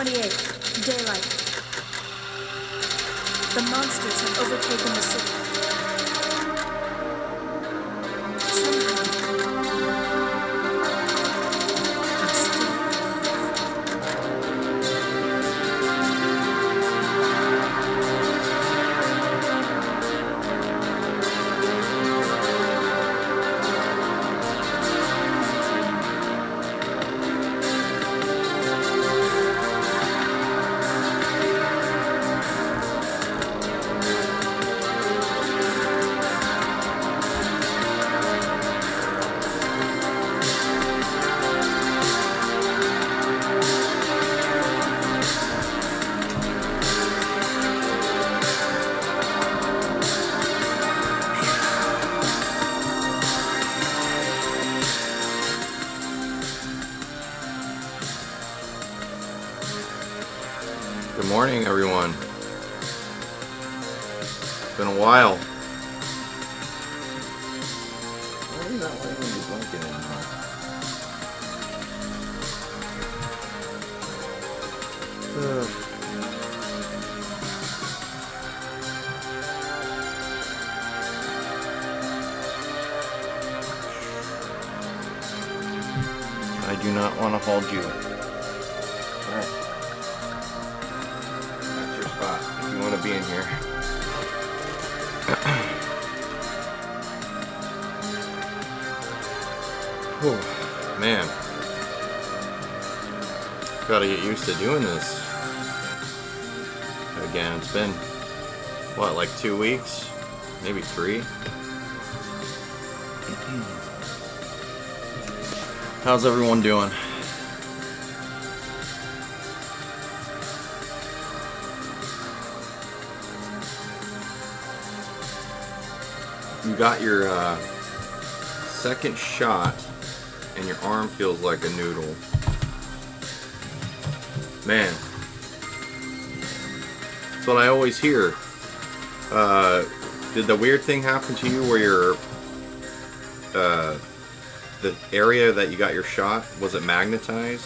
28. Daylight. The monsters have overtaken the city. Somehow, I'm still alive. Good morning, everyone. It's been a while. Why are you not letting me be blinking anymore? I do not want to hold you. Alright. That's your spot if you want to be in here. Whew, man. Gotta get used to doing this. Again, it's been, what, like 2 weeks? Maybe 3? How's everyone doing? You got your second shot and your arm feels like a noodle. Man, that's what I always hear. Did the weird thing happen to you where your the area that you got your shot, was it magnetized?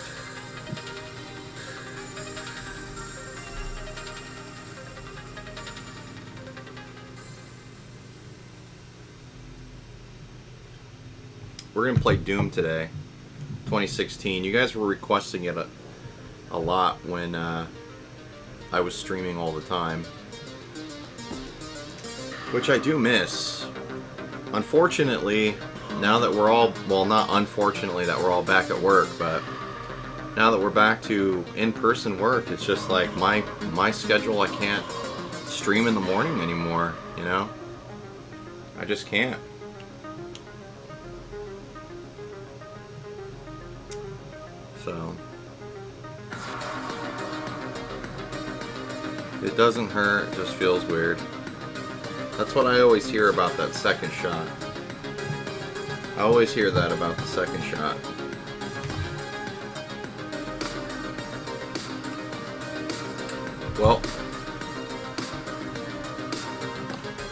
We're gonna play Doom today, 2016. You guys were requesting it a lot when I was streaming all the time, which I do miss. Unfortunately, now that we're all, well, not unfortunately that we're all back at work, but now that we're back to in-person work, it's just like my schedule, I can't stream in the morning anymore, you know? I just can't. So it doesn't hurt, it just feels weird. That's what I always hear about that second shot. I always hear that about the second shot. Well,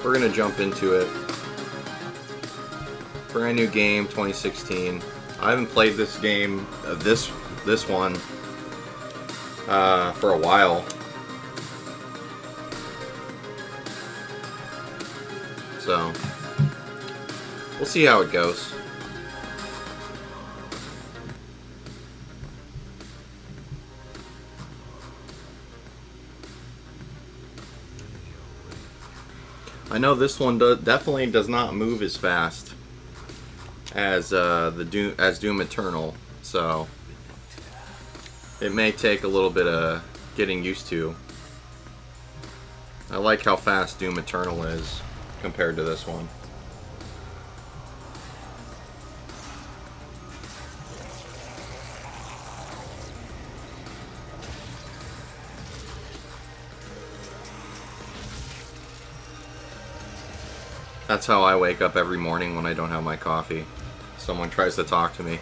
we're gonna jump into it. Brand new game, 2016. I haven't played this game, this one, for a while. So, we'll see how it goes. I know this one definitely does not move as fast as Doom Eternal, so it may take a little bit of getting used to. I like how fast Doom Eternal is compared to this one. That's how I wake up every morning when I don't have my coffee. Someone tries to talk to me.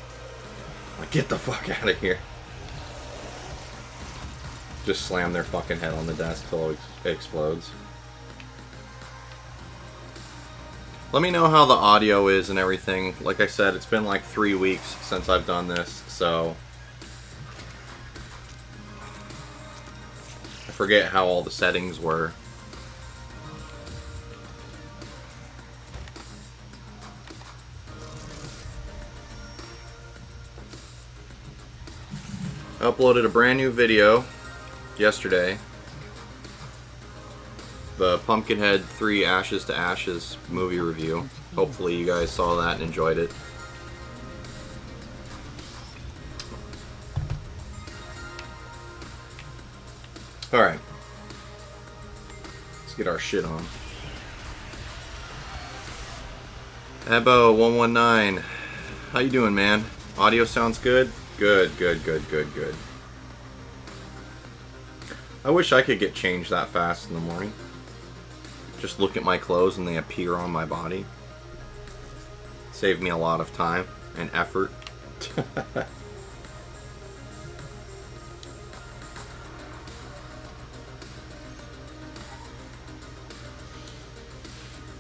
I'm like, get the fuck out of here. Just slam their fucking head on the desk till it explodes. Let me know how the audio is and everything. Like I said, it's been like 3 weeks since I've done this, so I forget how all the settings were. I uploaded a brand new video yesterday. The Pumpkinhead 3 Ashes to Ashes movie review. Hopefully you guys saw that and enjoyed it. Alright. Let's get our shit on. Ebo119. How you doing, man? Audio sounds good? Good. I wish I could get changed that fast in the morning. Just look at my clothes and they appear on my body. Save me a lot of time and effort.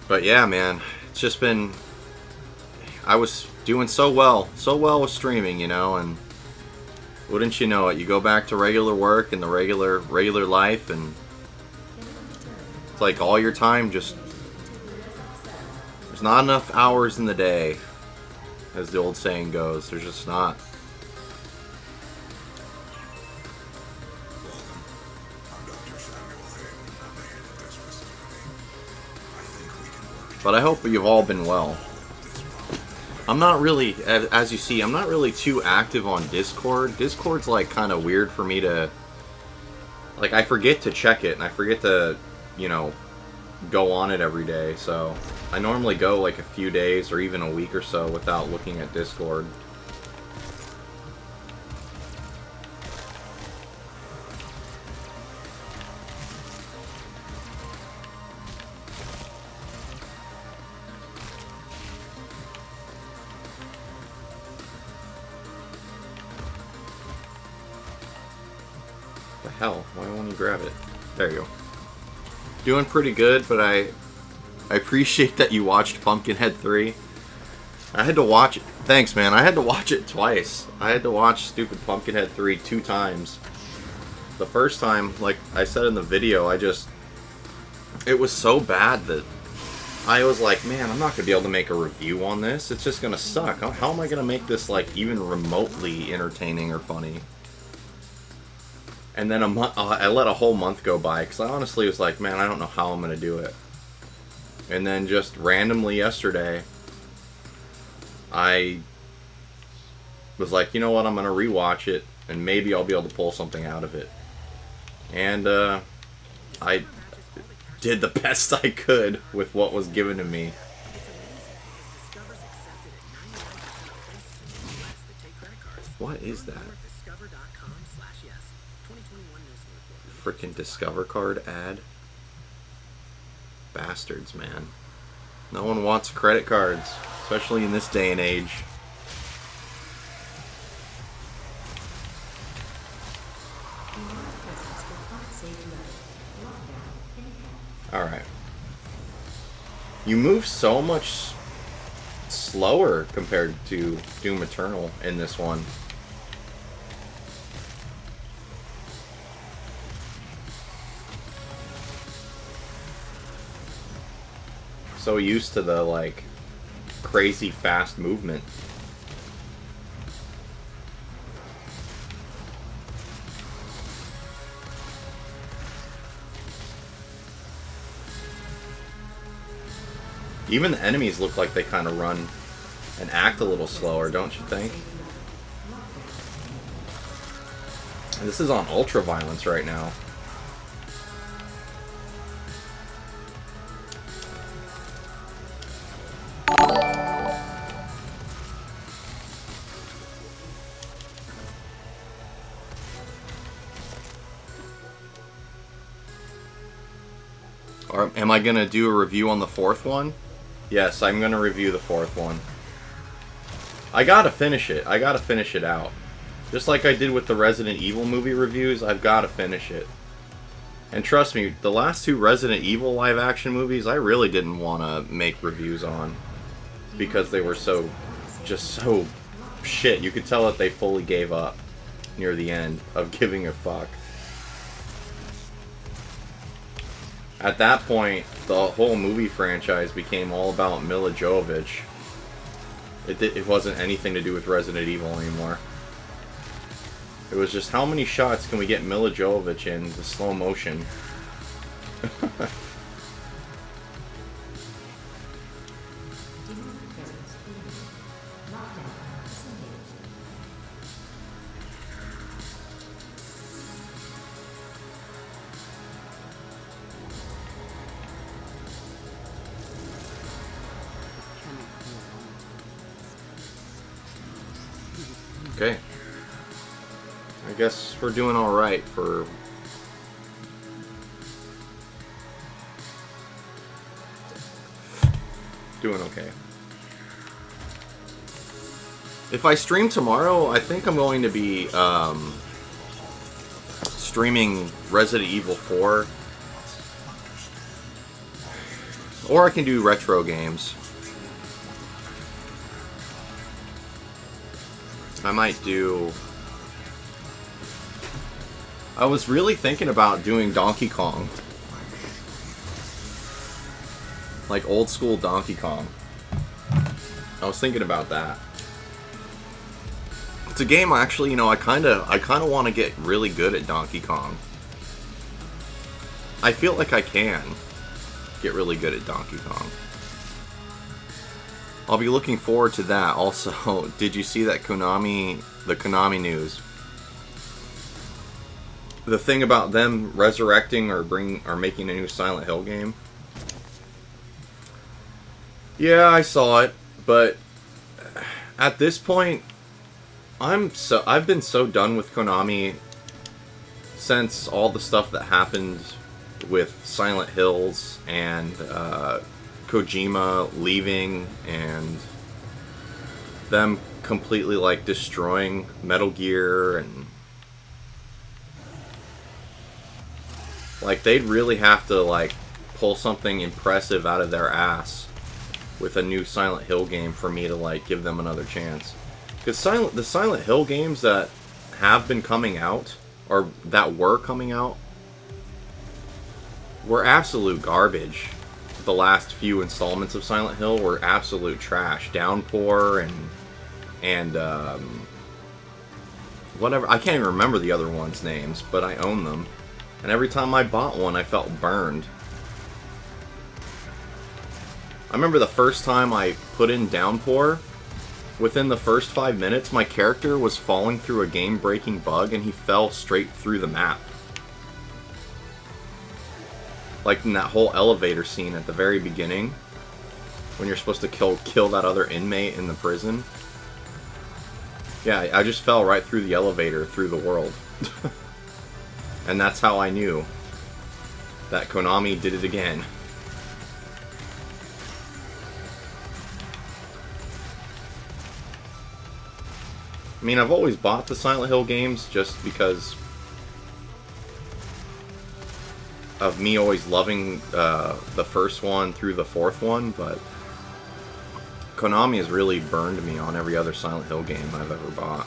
But yeah, man, it's just been... I was doing so well with streaming, you know, and wouldn't you know it, you go back to regular work and the regular life, and it's like all your time just... There's not enough hours in the day, as the old saying goes. There's just not. But I hope you've all been well. I'm not really, as you see, I'm not really too active on Discord. Discord's like kind of weird for me to, like, I forget to check it and I forget to, you know, go on it every day. So I normally go like a few days or even a week or so without looking at Discord. Hell, why won't you grab it? There you go. Doing pretty good, but I appreciate that you watched Pumpkinhead 3. I had to watch it. Thanks, man. I had to watch it twice. I had to watch stupid Pumpkinhead 3 2 times. The first time, like I said in the video, it was so bad that I was like, man, I'm not going to be able to make a review on this. It's just going to suck. How am I going to make this, like, even remotely entertaining or funny? And then I let a whole month go by, because I honestly was like, man, I don't know how I'm going to do it. And then just randomly yesterday, I was like, you know what, I'm going to rewatch it, and maybe I'll be able to pull something out of it. And I did the best I could with what was given to me. What is that? Freaking Discover card ad. Bastards, man. No one wants credit cards, especially in this day and age. Alright. You move so much slower compared to Doom Eternal in this one. So used to the, like, crazy fast movement. Even the enemies look like they kind of run and act a little slower, don't you think? And this is on ultra violence right now. Or am I going to do a review on the fourth one? Yes, I'm going to review the fourth one. I gotta finish it. I gotta finish it out. Just like I did with the Resident Evil movie reviews, I've gotta finish it. And trust me, the last two Resident Evil live action movies, I really didn't want to make reviews on. Because they were so shit. You could tell that they fully gave up near the end of giving a fuck. At that point, the whole movie franchise became all about Mila Jovovich. It wasn't anything to do with Resident Evil anymore. It was just how many shots can we get Mila Jovovich in the slow motion? Okay. I guess we're doing alright for... Doing okay. If I stream tomorrow, I think I'm going to be streaming Resident Evil 4. Or I can do retro games. I might do... I was really thinking about doing Donkey Kong. Like old school Donkey Kong. I was thinking about that. It's a game actually, you know, I kinda want to get really good at Donkey Kong. I feel like I can get really good at Donkey Kong. I'll be looking forward to that. Also, did you see that the Konami news? The thing about them resurrecting or making a new Silent Hill game? Yeah, I saw it, but at this point, I've been so done with Konami since all the stuff that happened with Silent Hills and Kojima leaving and them completely like destroying Metal Gear, and like they'd really have to like pull something impressive out of their ass with a new Silent Hill game for me to like give them another chance. Because the Silent Hill games that have been coming out, or that were coming out, were absolute garbage. The last few installments of Silent Hill were absolute trash. Downpour and whatever. I can't even remember the other ones' names, but I own them. And every time I bought one, I felt burned. I remember the first time I put in Downpour, within the first 5 minutes, my character was falling through a game-breaking bug and he fell straight through the map. Like in that whole elevator scene at the very beginning, when you're supposed to kill that other inmate in the prison. Yeah, I just fell right through the elevator, through the world. And that's how I knew that Konami did it again. I mean, I've always bought the Silent Hill games just because of me always loving the first one through the fourth one, but Konami has really burned me on every other Silent Hill game I've ever bought.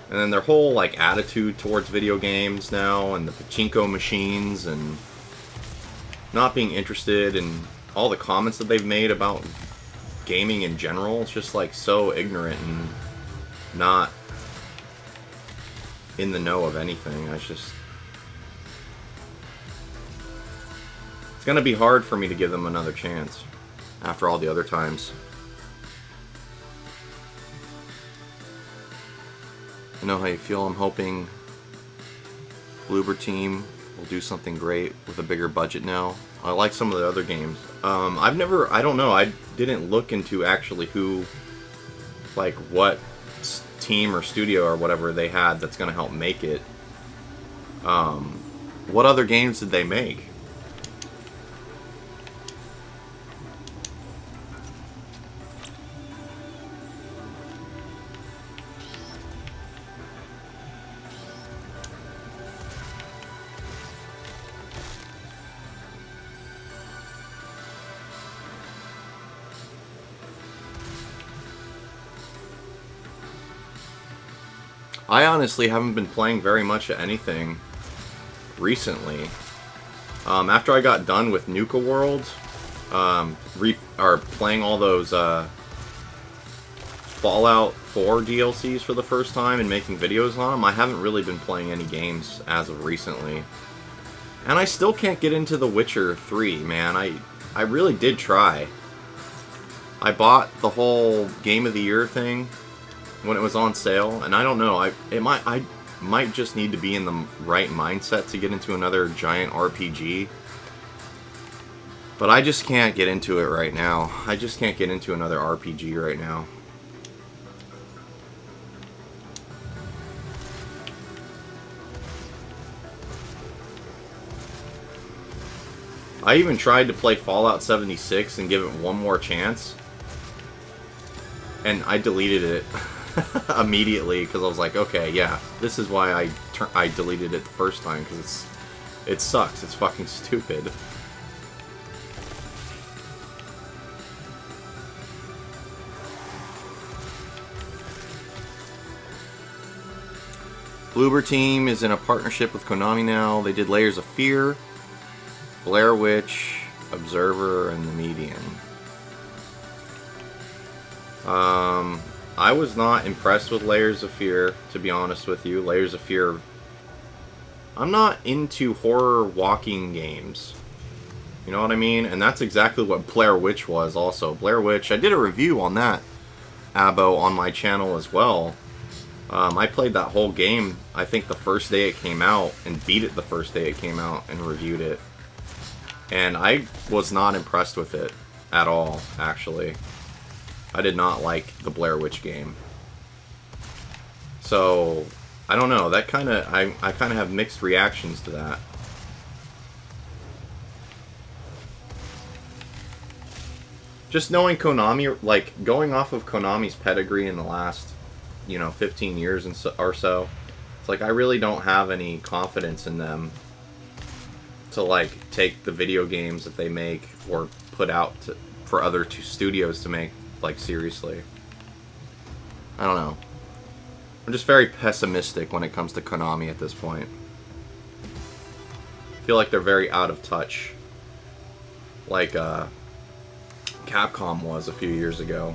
And then their whole like attitude towards video games now, and the pachinko machines, and not being interested, and all the comments that they've made about gaming in general, it's just like so ignorant and not in the know of anything. It's gonna be hard for me to give them another chance after all the other times. I know how you feel. I'm hoping Bloober Team will do something great with a bigger budget now. I like some of the other games. I don't know, I didn't look into actually who, like what team or studio or whatever they had that's going to help make it. What other games did they make? I honestly haven't been playing very much of anything recently. After I got done with Nuka World, or playing all those Fallout 4 DLCs for the first time and making videos on them, I haven't really been playing any games as of recently. And I still can't get into The Witcher 3, man. I really did try. I bought the whole Game of the Year thing when it was on sale, and I don't know, I might just need to be in the right mindset to get into another giant RPG. But I just can't get into it right now. I just can't get into another RPG right now. I even tried to play Fallout 76 and give it one more chance. And I deleted it immediately because I was like, okay, yeah, this is why I deleted it the first time, because it sucks. It's fucking stupid. Bloober Team is in a partnership with Konami now. They did Layers of Fear, Blair Witch, Observer, and The Medium. I was not impressed with Layers of Fear, to be honest with you. Layers of Fear... I'm not into horror walking games. You know what I mean? And that's exactly what Blair Witch was also. Blair Witch, I did a review on that, Abo, on my channel as well. I played that whole game, I think the first day it came out, and beat it the first day it came out, and reviewed it. And I was not impressed with it at all, actually. I did not like the Blair Witch game. So, I don't know, that kind of, I kind of have mixed reactions to that. Just knowing Konami, like, going off of Konami's pedigree in the last, 15 years or so, it's like I really don't have any confidence in them to, like, take the video games that they make or put out for other studios to make, like, seriously. I don't know. I'm just very pessimistic when it comes to Konami at this point. I feel like they're very out of touch. Like, Capcom was a few years ago.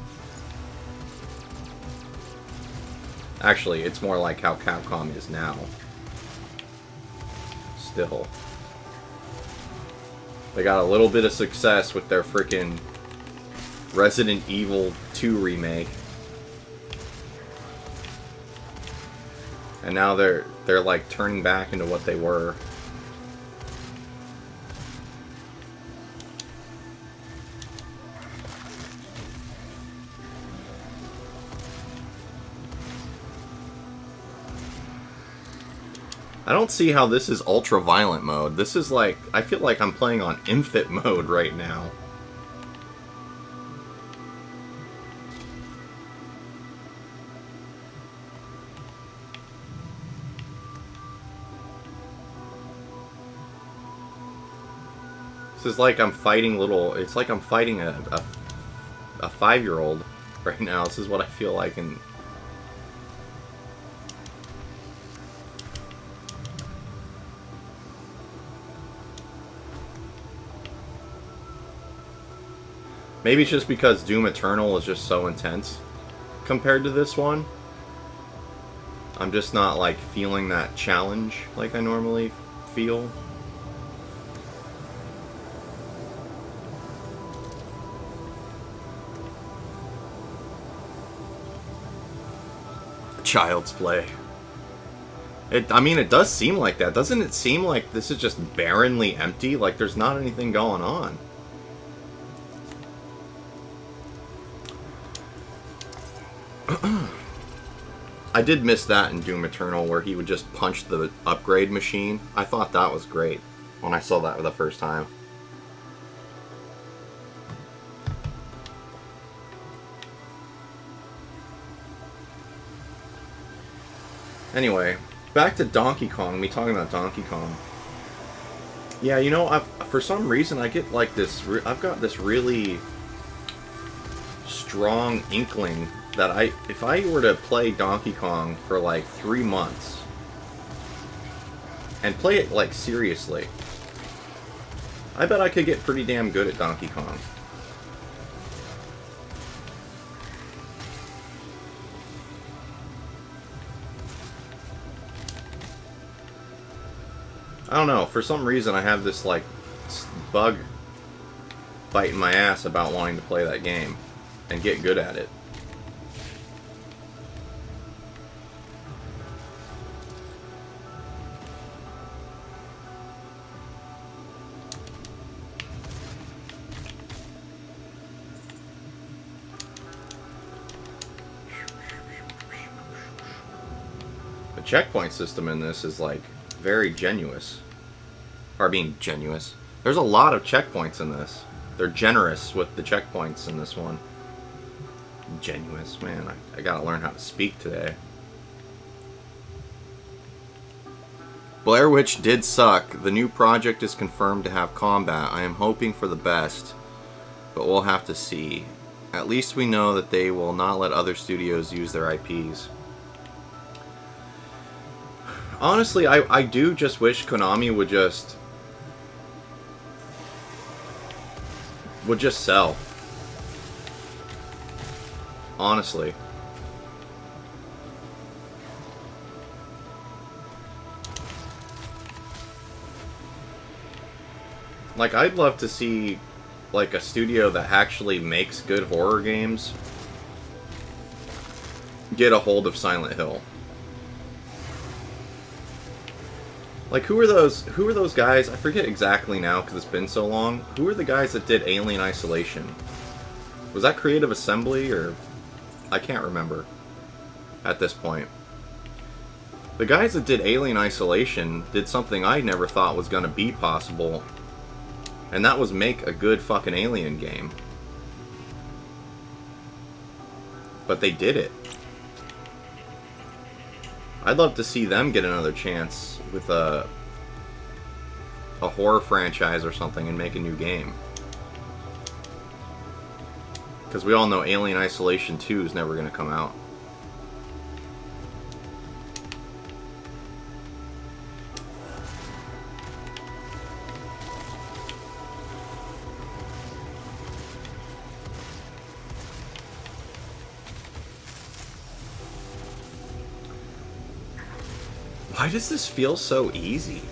Actually, it's more like how Capcom is now. Still. They got a little bit of success with their freaking Resident Evil 2 remake. And now they're like turning back into what they were. I don't see how this is ultra-violent mode. This is like, I feel like I'm playing on infant mode right now. This is like I'm fighting it's like I'm fighting a 5-year-old right now. This is what I feel like, and maybe it's just because Doom Eternal is just so intense compared to this one. I'm just not, like, feeling that challenge like I normally feel. Child's Play. I mean, it does seem like that. Doesn't it seem like this is just barrenly empty? Like, there's not anything going on. I did miss that in Doom Eternal, where he would just punch the upgrade machine. I thought that was great when I saw that for the first time. Anyway, back to Donkey Kong. Me talking about Donkey Kong. Yeah, you know, for some reason I get like this. I've got this really strong inkling that if I were to play Donkey Kong for like 3 months, and play it, like, seriously. I bet I could get pretty damn good at Donkey Kong. I don't know, for some reason I have this, like, bug biting my ass about wanting to play that game and get good at it. The checkpoint system in this is, like, very genuous. Or being genuous. There's a lot of checkpoints in this. They're generous with the checkpoints in this one. Genuous, man. I gotta learn how to speak today. Blair Witch did suck. The new project is confirmed to have combat. I am hoping for the best, but we'll have to see. At least we know that they will not let other studios use their IPs. Honestly, I do just wish Konami would just sell. Honestly. Like, I'd love to see, like, a studio that actually makes good horror games get a hold of Silent Hill. Like, who are those guys? I forget exactly now because it's been so long. Who are the guys that did Alien Isolation? Was that Creative Assembly, or I can't remember at this point. The guys that did Alien Isolation did something I never thought was going to be possible, and that was make a good fucking Alien game. But they did it. I'd love to see them get another chance with a horror franchise or something and make a new game. Because we all know Alien Isolation 2 is never going to come out. Why does this feel so easy?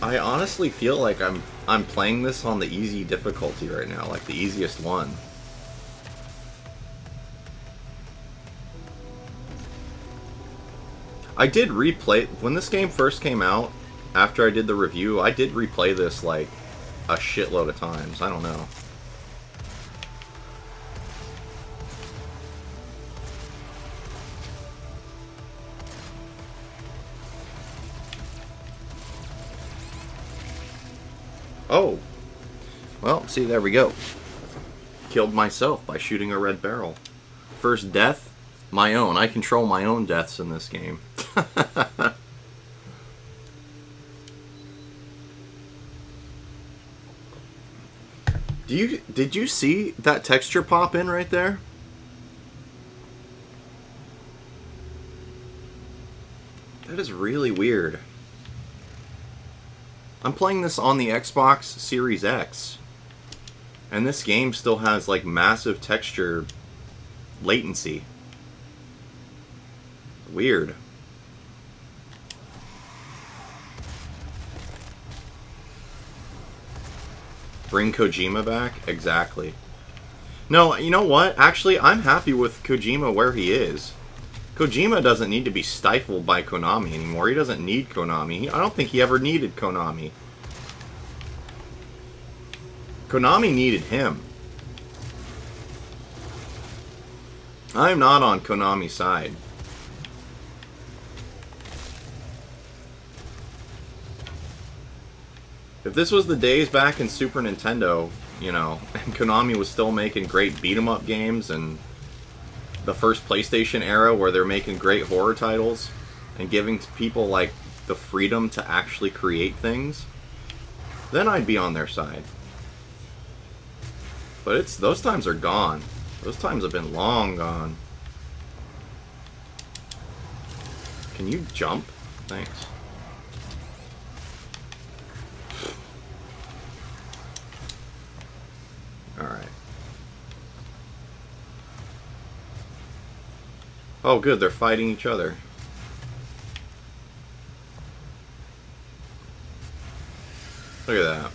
I honestly feel like I'm playing this on the easy difficulty right now, like the easiest one. I did replay when this game first came out. After I did the review, I did replay this like a shitload of times. I don't know. Oh. Well, see, there we go. Killed myself by shooting a red barrel. First death, my own. I control my own deaths in this game. Did you see that texture pop in right there? That is really weird. I'm playing this on the Xbox Series X, and this game still has like massive texture latency. Weird. Bring Kojima back? Exactly. No, you know what? Actually, I'm happy with Kojima where he is. Kojima doesn't need to be stifled by Konami anymore. He doesn't need Konami. I don't think he ever needed Konami. Konami needed him. I'm not on Konami's side. If this was the days back in Super Nintendo, you know, and Konami was still making great beat-em-up games, and the first PlayStation era where they're making great horror titles and giving people like the freedom to actually create things, then I'd be on their side. But those times are gone. Those times have been long gone. Can you jump? Thanks. Alright. Oh good, they're fighting each other. Look at that.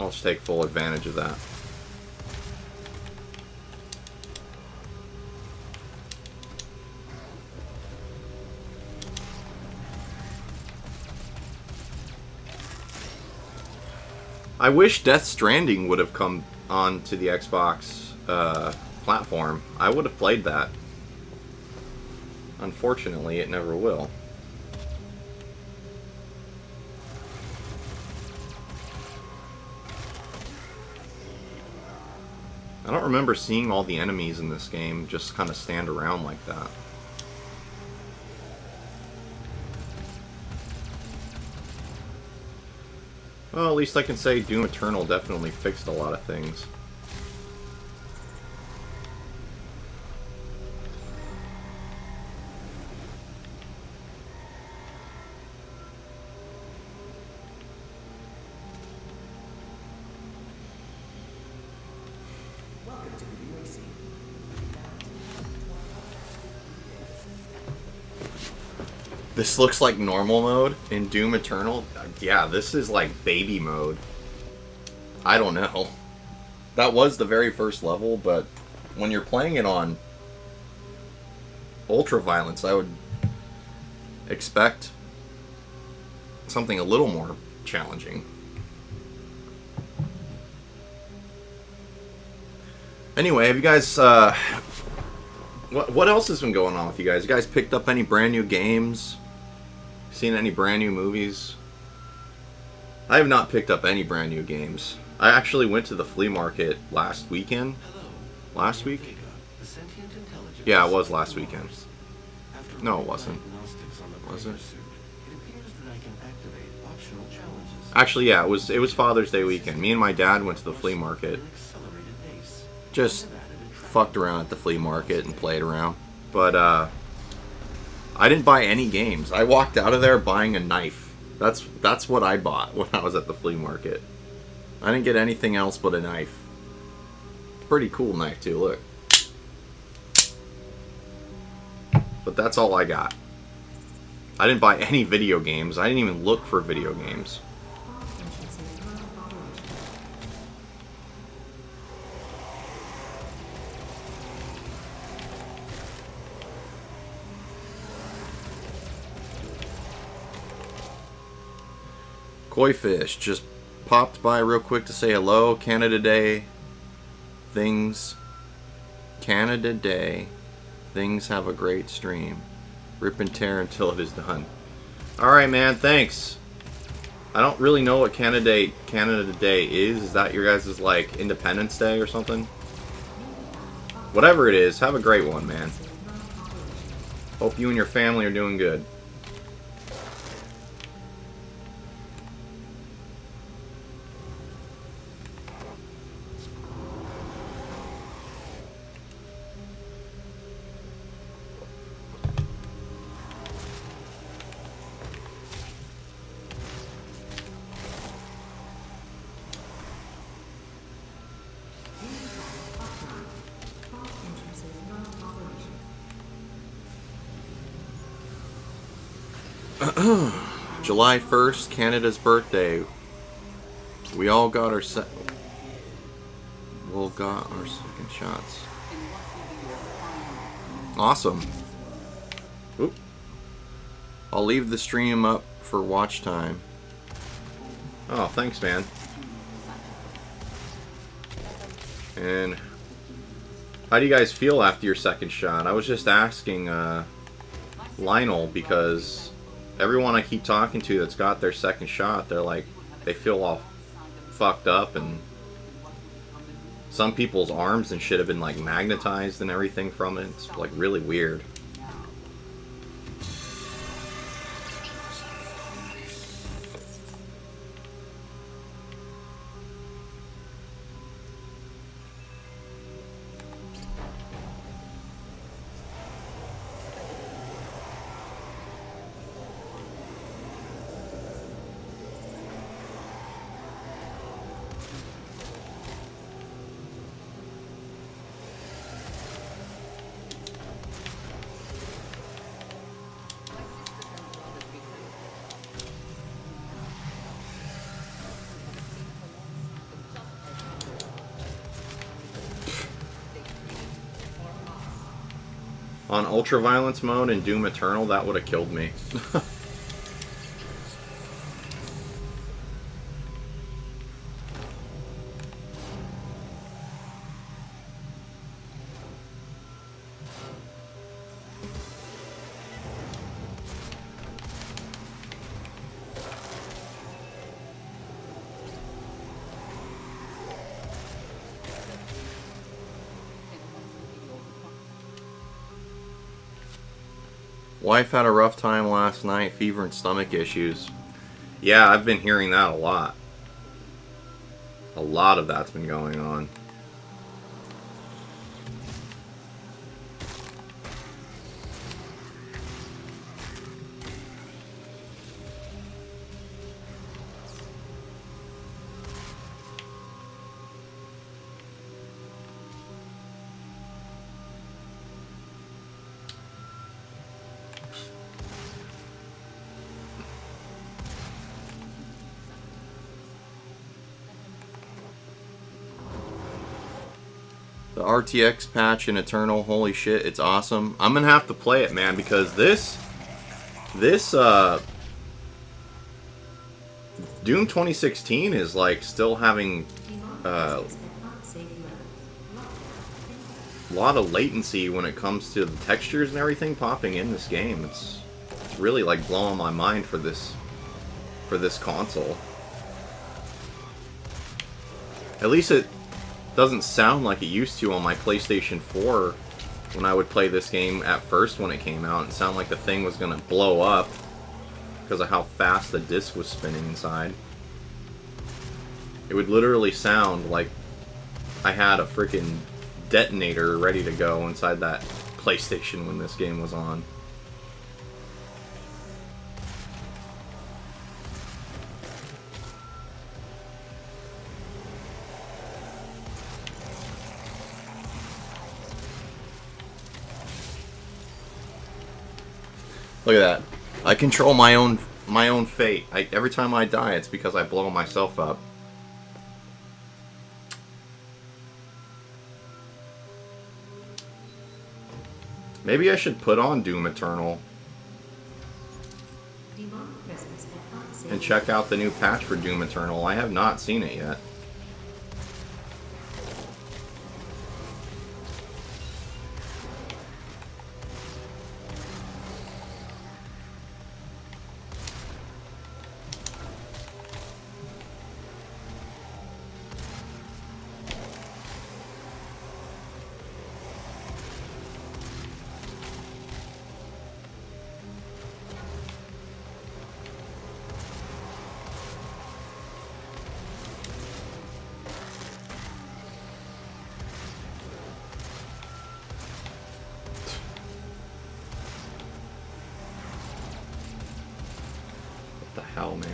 I'll just take full advantage of that. I wish Death Stranding would have come onto the Xbox platform. I would have played that. Unfortunately, it never will. I don't remember seeing all the enemies in this game just kind of stand around like that. Well, at least I can say Doom Eternal definitely fixed a lot of things. This looks like normal mode in Doom Eternal. Yeah, this is like baby mode. I don't know. That was the very first level, but when you're playing it on Ultra Violence, I would expect something a little more challenging. Anyway, have you guys... What else has been going on with you guys? You guys picked up any brand new games? Seen any brand new movies? I have not picked up any brand new games. I actually went to the flea market last weekend. Last week? Yeah, it was last weekend. No, it wasn't. Was it? Actually, yeah, it was Father's Day weekend. Me and my dad went to the flea market. Just fucked around at the flea market and played around. But I didn't buy any games. I walked out of there buying a knife. That's what I bought when I was at the flea market. I didn't get anything else but a knife. Pretty cool knife too, look. But that's all I got. I didn't buy any video games. I didn't even look for video games. Koi Fish just popped by real quick to say hello. Canada Day. Canada Day. Things have a great stream. Rip and tear until it is done. Alright, man. Thanks. I don't really know what Canada Day is. Is that your guys' like Independence Day or something? Whatever it is, have a great one, man. Hope you and your family are doing good. July 1st, Canada's birthday. We all got our second shots. Awesome. Oop. I'll leave the stream up for watch time. Oh, thanks, man. And how do you guys feel after your second shot? I was just asking Lionel because everyone I keep talking to that's got their second shot, they're like, they feel all fucked up, and some people's arms and shit have been like magnetized and everything from it. It's like really weird. On ultraviolence mode in Doom Eternal, that would have killed me. Wife had a rough time last night, fever and stomach issues. Yeah, I've been hearing that a lot. A lot of that's been going on. The RTX patch in Eternal, holy shit, it's awesome. I'm gonna have to play it, man, because this Doom 2016 is like still having a lot of latency when it comes to the textures and everything popping in this game. It's really like blowing my mind for this console. At least it doesn't sound like it used to on my PlayStation 4 when I would play this game at first when it came out. It sounded like the thing was gonna blow up because of how fast the disc was spinning inside. It would literally sound like I had a freaking detonator ready to go inside that PlayStation when this game was on. Look at that. I control my own fate. Every time I die, it's because I blow myself up. Maybe I should put on Doom Eternal and check out the new patch for Doom Eternal. I have not seen it yet. What the hell, man?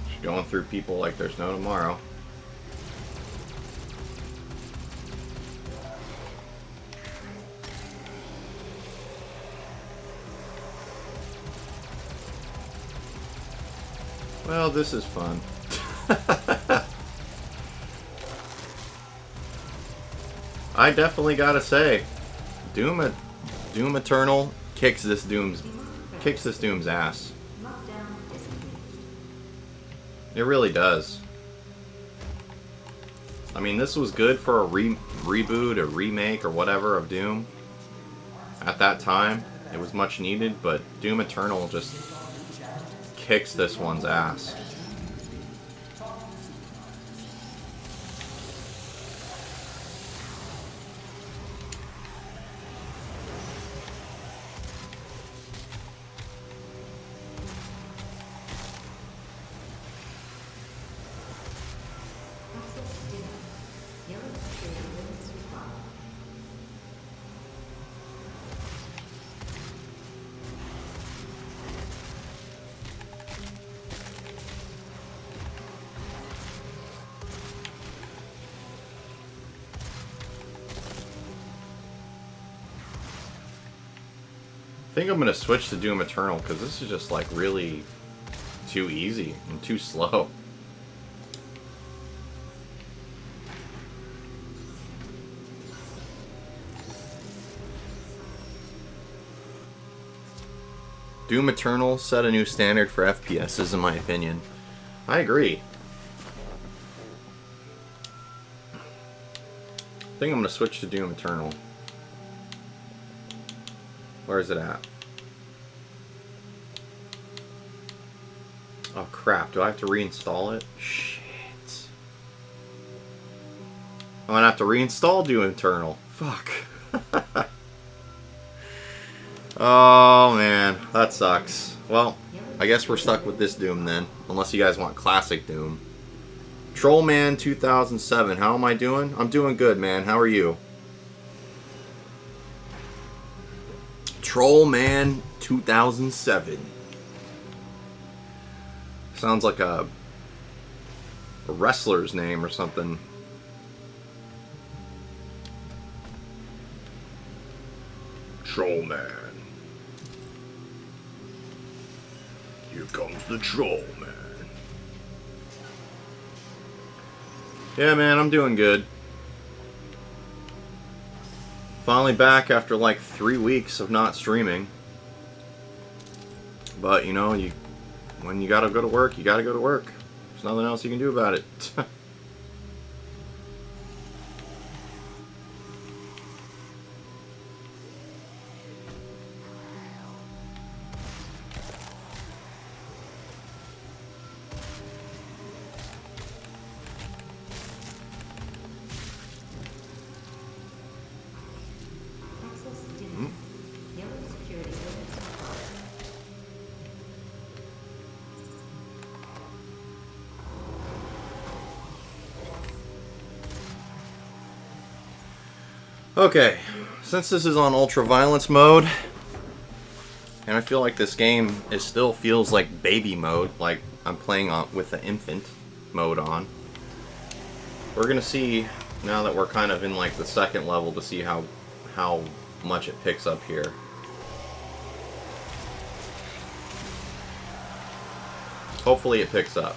Just going through people like there's no tomorrow. Well, this is fun. I definitely gotta say, Doom Eternal kicks this Doom's ass. It really does. I mean, this was good for a reboot, a remake, or whatever of Doom. At that time, it was much needed, but Doom Eternal just kicks this one's ass. think I'm gonna switch to Doom Eternal because this is just like really too easy and too slow. Doom Eternal set a new standard for FPSs, in my opinion. I agree. I think I'm gonna switch to Doom Eternal. Where is it at? Oh crap, do I have to reinstall it? Shit. I'm gonna have to reinstall Doom Eternal. Fuck. Oh man, that sucks. Well, I guess we're stuck with this Doom then. Unless you guys want classic Doom. Trollman 2007, how am I doing? I'm doing good, man. How are you? Trollman 2007. Sounds like a wrestler's name or something. Trollman. Here comes the Trollman. Yeah, man, I'm doing good. Finally back after like 3 weeks of not streaming. But, you know, when you gotta go to work, you gotta go to work. There's nothing else you can do about it. Okay, since this is on ultra violence mode, and I feel like this game still feels like baby mode, like I'm playing with the infant mode on. We're gonna see, now that we're kind of in like the second level, to see how much it picks up here. Hopefully it picks up.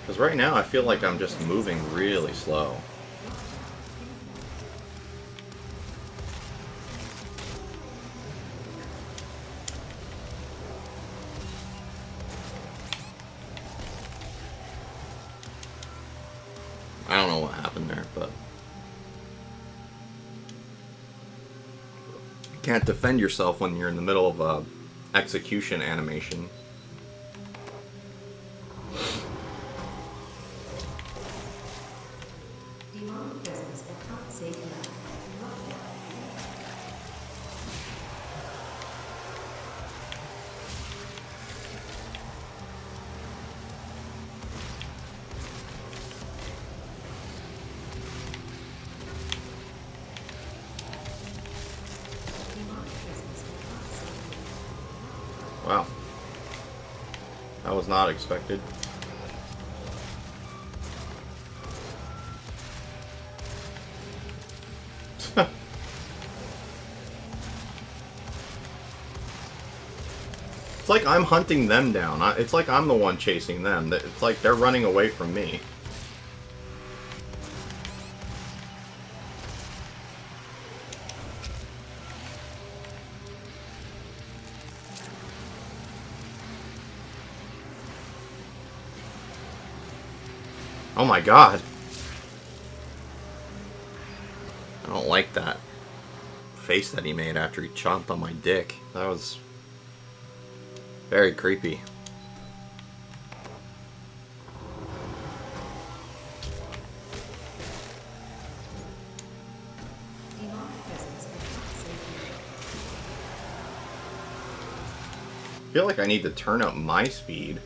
Because right now I feel like I'm just moving really slow. I don't know what happened there, but... You can't defend yourself when you're in the middle of a execution animation. Wow. That was not expected. It's like I'm hunting them down. It's like I'm the one chasing them. It's like they're running away from me. Oh my god. I don't like that face that he made after he chomped on my dick. That was very creepy. I feel like I need to turn up my speed.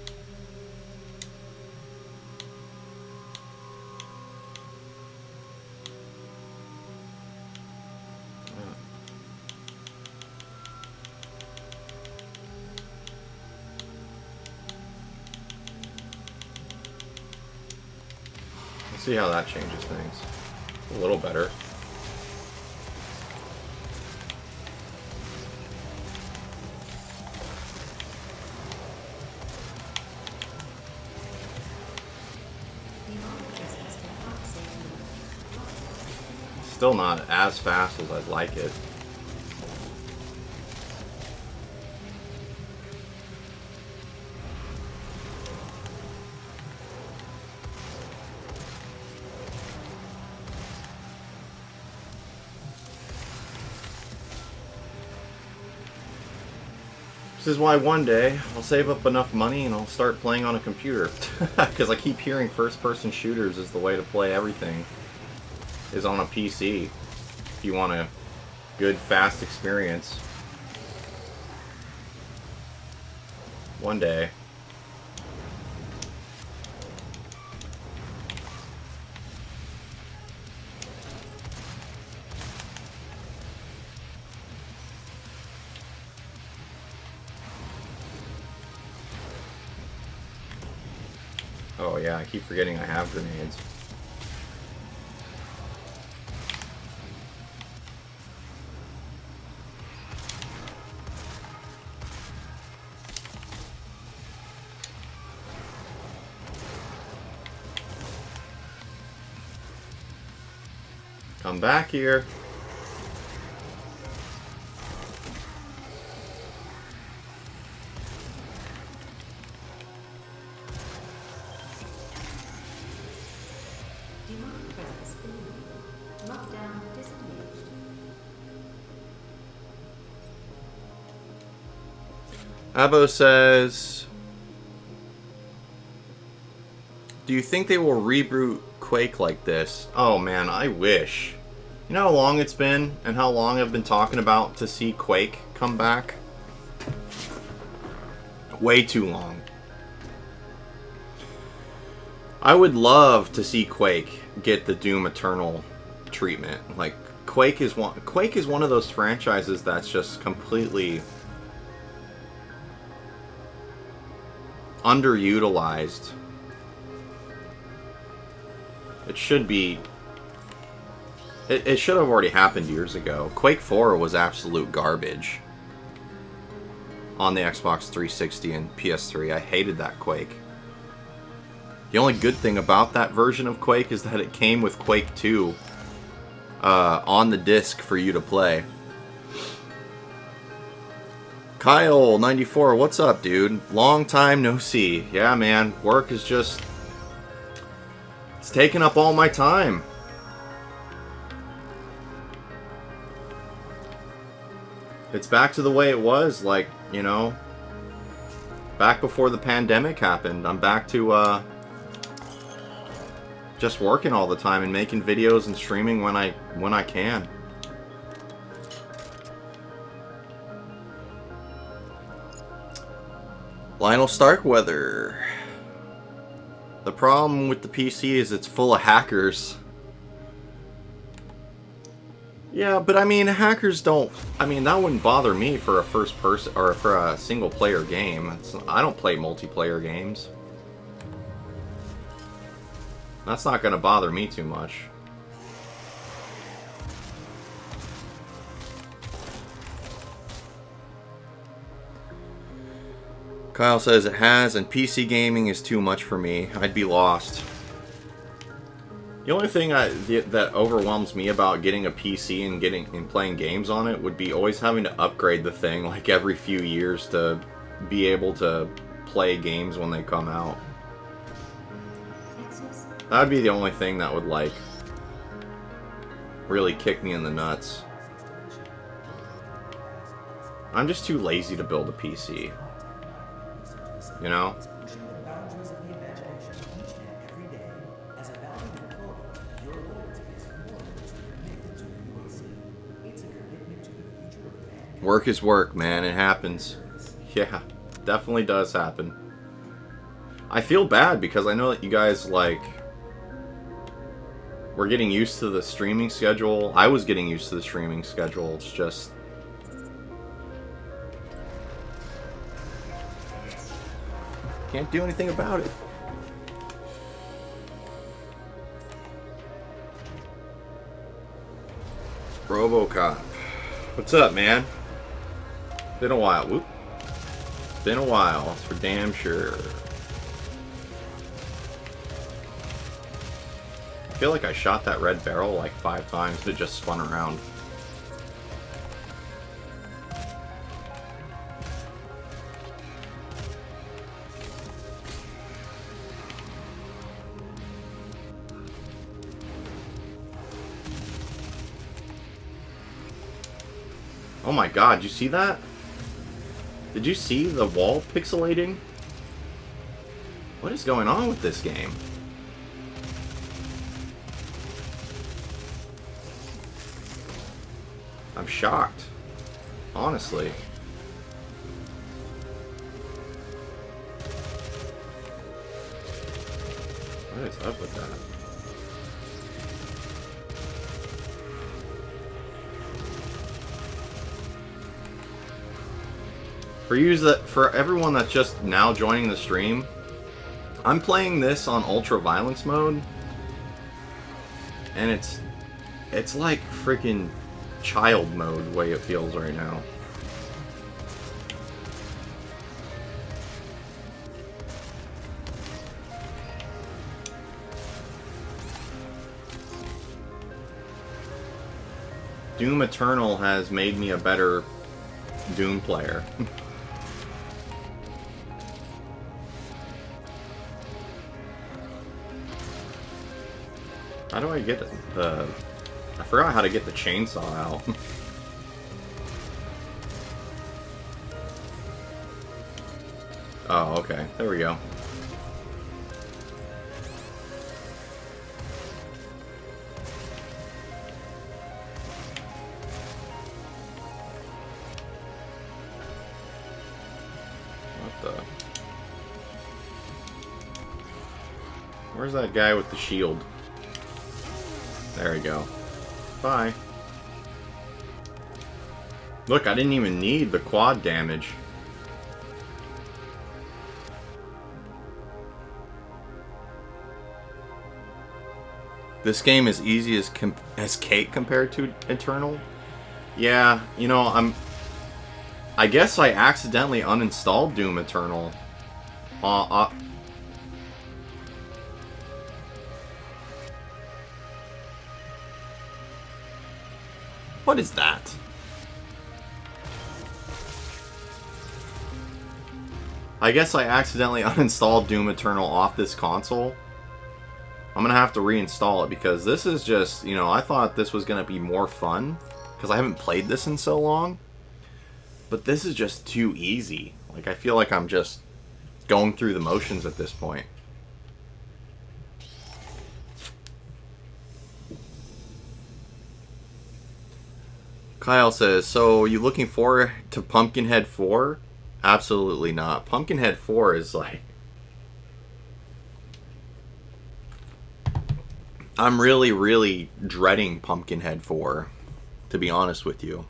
See how that changes things. A little better. still not as fast as I'd like it. This is why one day I'll save up enough money and I'll start playing on a computer. Because I keep hearing first-person shooters is the way to play everything. Is on a PC. If you want a good, fast experience. One day. Oh yeah, I keep forgetting I have grenades. Come back here. Abo says, do you think they will reboot Quake like this? Oh man, I wish. You know how long it's been and how long I've been talking about to see Quake come back? Way too long. I would love to see Quake get the Doom Eternal treatment. Like, Quake is one of those franchises that's just completely underutilized. It should be... It should have already happened years ago. Quake 4 was absolute garbage on the Xbox 360 and PS3. I hated that Quake. The only good thing about that version of Quake is that it came with Quake 2 on the disc for you to play. Kyle94, what's up, dude? Long time no see. Yeah, man. Work is just... it's taking up all my time. It's back to the way it was, like, you know, back before the pandemic happened. I'm back to, just working all the time and making videos and streaming when I can. Lionel Starkweather. The problem with the PC is it's full of hackers. Yeah, but I mean, hackers don't... I mean, that wouldn't bother me for a first person or for a single player game. I don't play multiplayer games. That's not going to bother me too much. Kyle says it has, and PC gaming is too much for me. I'd be lost. The only thing that overwhelms me about getting a PC and playing games on it would be always having to upgrade the thing like every few years to be able to play games when they come out. That would be the only thing that would, like, really kick me in the nuts. I'm just too lazy to build a PC. You know? Work is work, man. It happens. Yeah, definitely does happen. I feel bad because I know that you guys, like, we're getting used to the streaming schedule. I was getting used to the streaming schedule. It's just... can't do anything about it. RoboCop. What's up, man? Been a while. Whoop. Been a while, that's for damn sure. feel like I shot that red barrel like 5 times, but it just spun around. Oh my god, did you see that? Did you see the wall pixelating? What is going on with this game? I'm shocked. Honestly. What is up with that? For everyone that's just now joining the stream, I'm playing this on ultra violence mode, and it's like freaking child mode the way it feels right now. Doom Eternal has made me a better Doom player. How do I get the... I forgot how to get the chainsaw out. Oh, okay. There we go. What the... Where's that guy with the shield? There we go. Bye. Look, I didn't even need the quad damage. This game is easy as cake compared to Eternal. Yeah, you know, I guess I accidentally uninstalled Doom Eternal. What is that? I guess I accidentally uninstalled Doom Eternal off this console. I'm gonna have to reinstall it because this is just, you know, I thought this was gonna be more fun because I haven't played this in so long. But this is just too easy. Like, I feel like I'm just going through the motions at this point. Kyle says, so you looking forward to Pumpkinhead 4? Absolutely not. Pumpkinhead 4 is like... I'm really, really dreading Pumpkinhead 4, to be honest with you.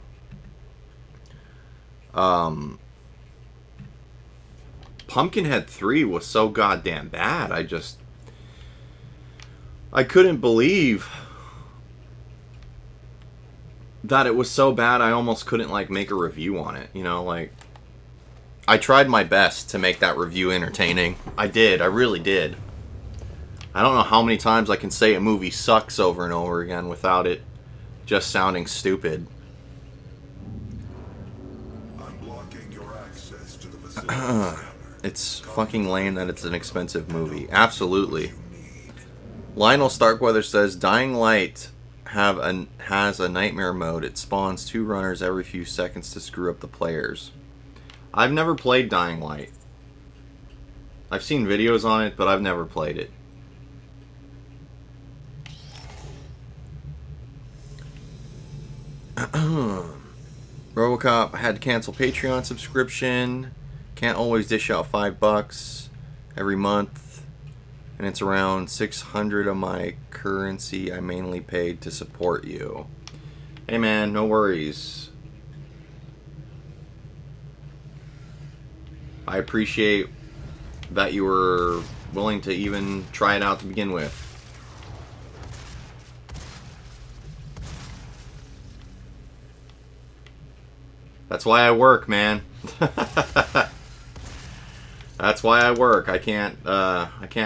Pumpkinhead 3 was so goddamn bad. I couldn't believe that it was so bad I almost couldn't, like, make a review on it, you know, like, I tried my best to make that review entertaining. I did, I really did. I don't know how many times I can say a movie sucks over and over again without it just sounding stupid. I'm blocking your access to the facility. It's fucking lame that it's an expensive movie. Absolutely. Lionel Starkweather says, Dying Light has a nightmare mode. It spawns 2 runners every few seconds to screw up the players. I've never played Dying Light. I've seen videos on it, but I've never played it. Robocop had to cancel Patreon subscription. Can't always dish out $5 every month. And it's around 600 of my currency I mainly paid to support you. Hey man, no worries. I appreciate that you were willing to even try it out to begin with. That's why I work, man. That's why I work. I can't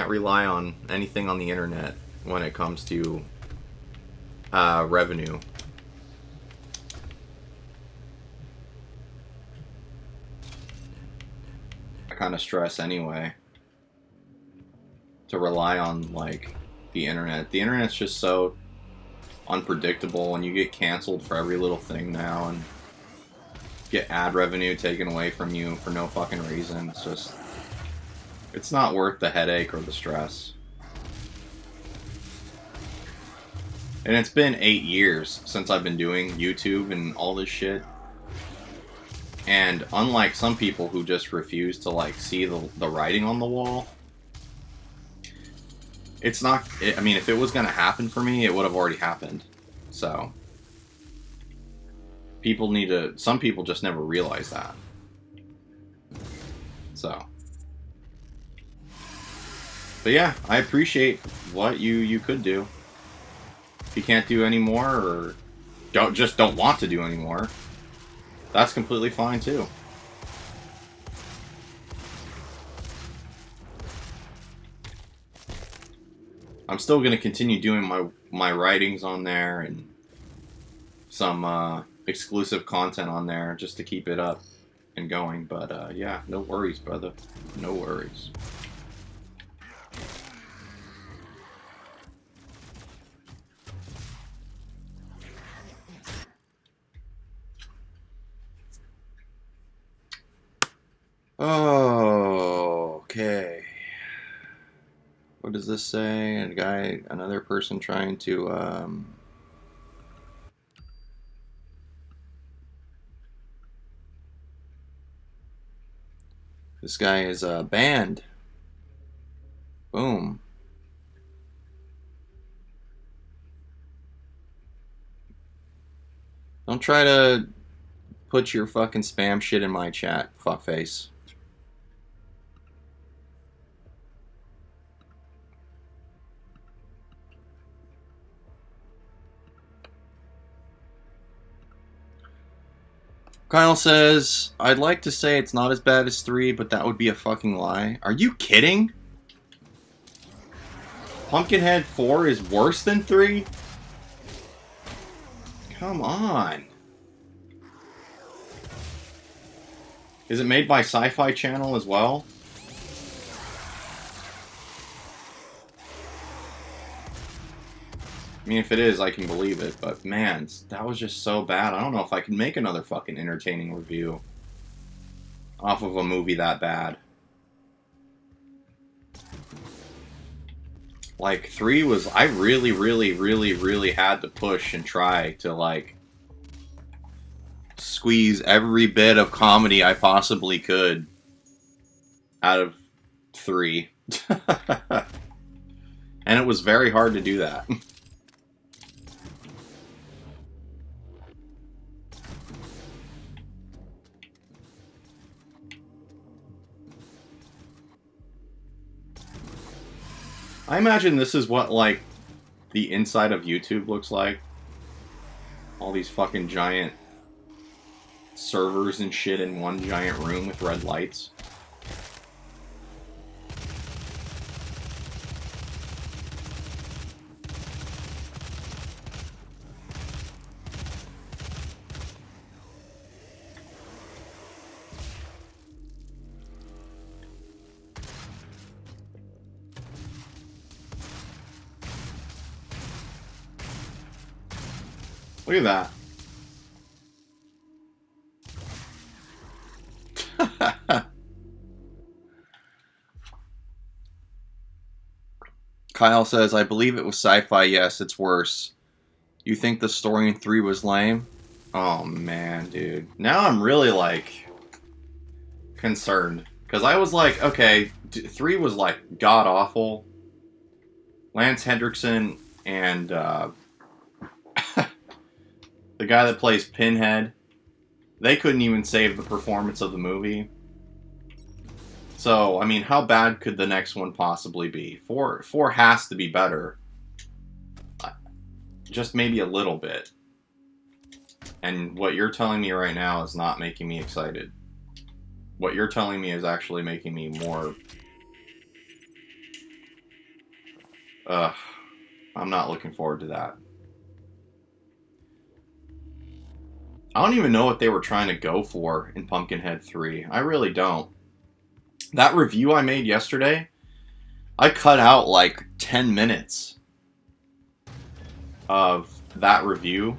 rely on anything on the internet when it comes to revenue. I kind of stress anyway to rely on like the internet. The internet's just so unpredictable, and you get canceled for every little thing now, and get ad revenue taken away from you for no fucking reason. It's just, it's not worth the headache or the stress. And it's been 8 years since I've been doing YouTube and all this shit. And unlike some people who just refuse to like see the writing on the wall, it's not, I mean, if it was gonna happen for me, it would have already happened. So people need to, some people just never realize that. So, but yeah, I appreciate what you could do. If you can't do anymore, or don't want to do anymore, that's completely fine too. I'm still going to continue doing my writings on there and some exclusive content on there just to keep it up and going. But yeah, no worries, brother. No worries. Oh, okay. What does this say? Another person trying to, this guy is banned. Boom. Don't try to put your fucking spam shit in my chat, fuckface. Kyle says, I'd like to say it's not as bad as 3, but that would be a fucking lie. Are you kidding? Pumpkinhead 4 is worse than 3? Come on. Is it made by Sci-Fi Channel as well? I mean, if it is, I can believe it, but man, that was just so bad. I don't know if I can make another fucking entertaining review off of a movie that bad. Like, 3 was, I really had to push and try to, like, squeeze every bit of comedy I possibly could out of 3. And it was very hard to do that. I imagine this is what, like, the inside of YouTube looks like. All these fucking giant servers and shit in one giant room with red lights. Look at that. Kyle says, I believe it was sci-fi. Yes, it's worse. You think the story in 3 was lame? Oh, man, dude. Now I'm really, like, concerned. Because I was like, okay, 3 was, like, god-awful. Lance Hendrickson and, the guy that plays Pinhead, they couldn't even save the performance of the movie. So, I mean, how bad could the next one possibly be? 4 has to be better. Just maybe a little bit. And what you're telling me right now is not making me excited. What you're telling me is actually making me more... I'm not looking forward to that. I don't even know what they were trying to go for in Pumpkinhead 3. I really don't. That review I made yesterday, I cut out like 10 minutes of that review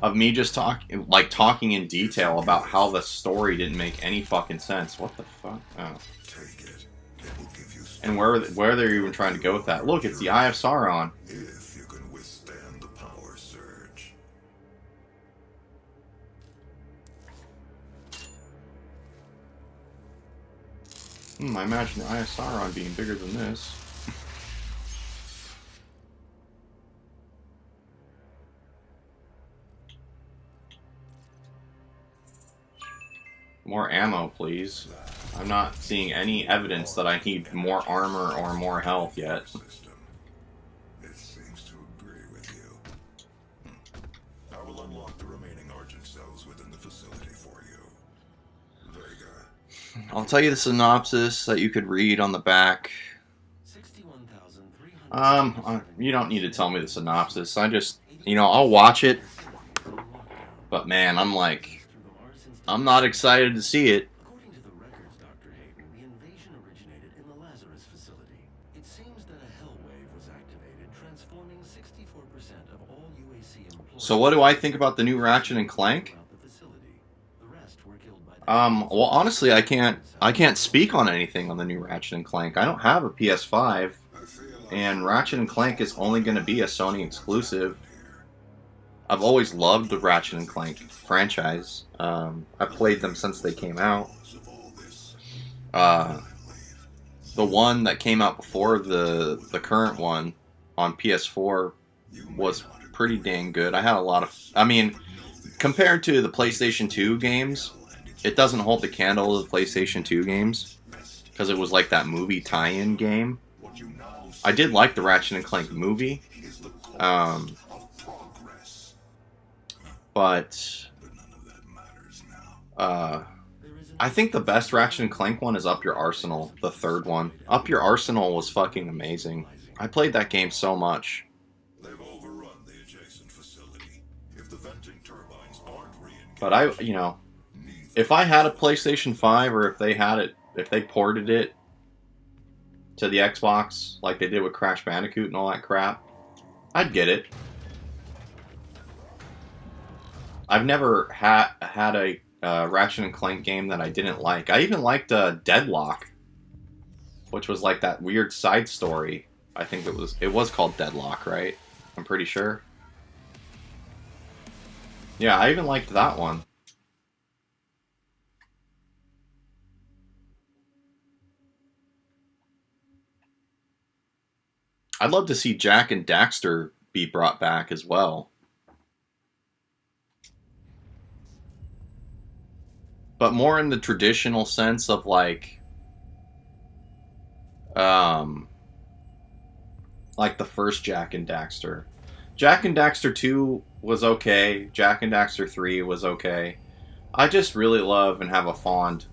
of me just talking in detail about how the story didn't make any fucking sense. What the fuck? Oh. Take it. It will give you And where they're even trying to go with that. Look, it's the Eye of Sauron. if you can withstand the power surge. I imagine the Eye of Sauron being bigger than this. More ammo, please. I'm not seeing any evidence that I need more armor or more health yet. System. It seems to agree with you. I will unlock the remaining Argent cells within the facility for you. Vega. I'll tell you the synopsis that you could read on the back. You don't need to tell me the synopsis. I just, I'll watch it. But man, I'm not excited to see it. According to the records, Dr. Hayden, the invasion originated in the Lazarus facility. It seems that a hell wave was activated, transforming 64% of all UAC employees. So what do I think about the new Ratchet and Clank? Well, honestly, I can't speak on anything on the new Ratchet and Clank. I don't have a PS5, and Ratchet and Clank is only going to be a Sony exclusive. I've always loved the Ratchet and Clank franchise. I've played them since they came out. The one that came out before the current one on PS4 was pretty dang good. I had a lot of... compared to the PlayStation 2 games, it doesn't hold the candle to the PlayStation 2 games, because it was like that movie tie-in game. I did like the Ratchet and Clank movie. But I think the best Ratchet and Clank one is Up Your Arsenal, the third one. Up Your Arsenal was fucking amazing. I played that game so much. They've overrun the adjacent facility. If the venting turbines aren't re-engaged, But if I had a PlayStation 5, or if they ported it to the Xbox like they did with Crash Bandicoot and all that crap, I'd get it. I've never had a Ratchet and Clank game that I didn't like. I even liked Deadlock, which was like that weird side story. I think it was called Deadlock, right? I'm pretty sure. Yeah, I even liked that one. I'd love to see Jak and Daxter be brought back as well. But more in the traditional sense of like the first Jak and Daxter. Jak and Daxter 2 was okay. Jak and Daxter 3 was okay. I just really love and have a fond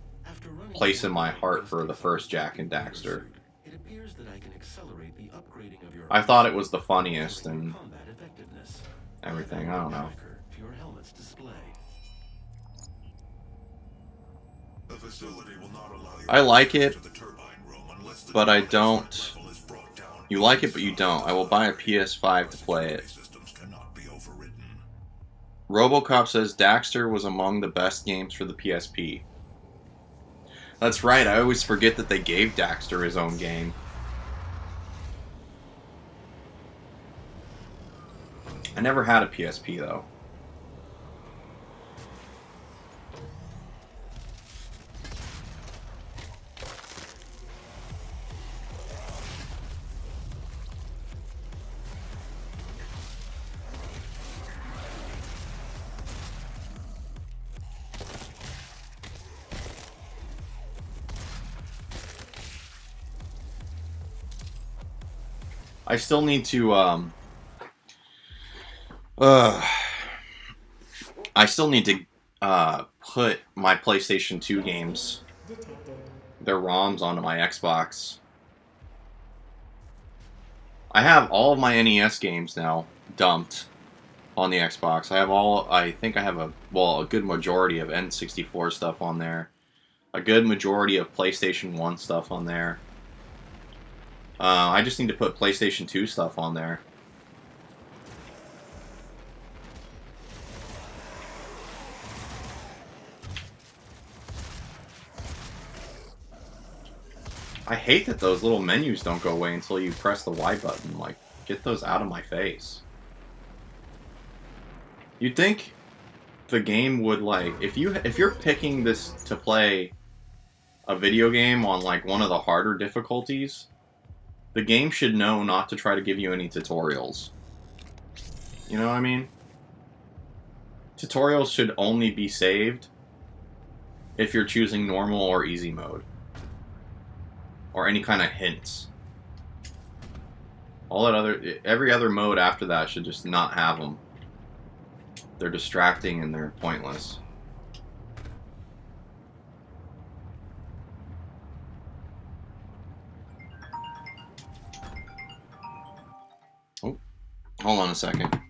place in my heart for the first Jak and Daxter. I thought it was the funniest and everything. I don't know. the facility will not allow you I like it, to the turbine room unless the but I turbine don't. rifle is brought down. You like it, but you don't. I will buy a PS5 to play it. Systems cannot be overridden. Robocop says Daxter was among the best games for the PSP. That's right, I always forget that they gave Daxter his own game. I never had a PSP though. I still need to, put my PlayStation 2 games, their ROMs onto my Xbox. I have all of my NES games now dumped on the Xbox. I think I have a good majority of N64 stuff on there. A good majority of PlayStation 1 stuff on there. I just need to put PlayStation 2 stuff on there. I hate that those little menus don't go away until you press the Y button. Like, get those out of my face. You'd think the game would, like, if you're picking this to play a video game on, like, one of the harder difficulties, the game should know not to try to give you any tutorials. You know what I mean? Tutorials should only be saved if you're choosing normal or easy mode. Or any kind of hints. Every other mode after that should just not have them. They're distracting and they're pointless. Oh, hold on a second.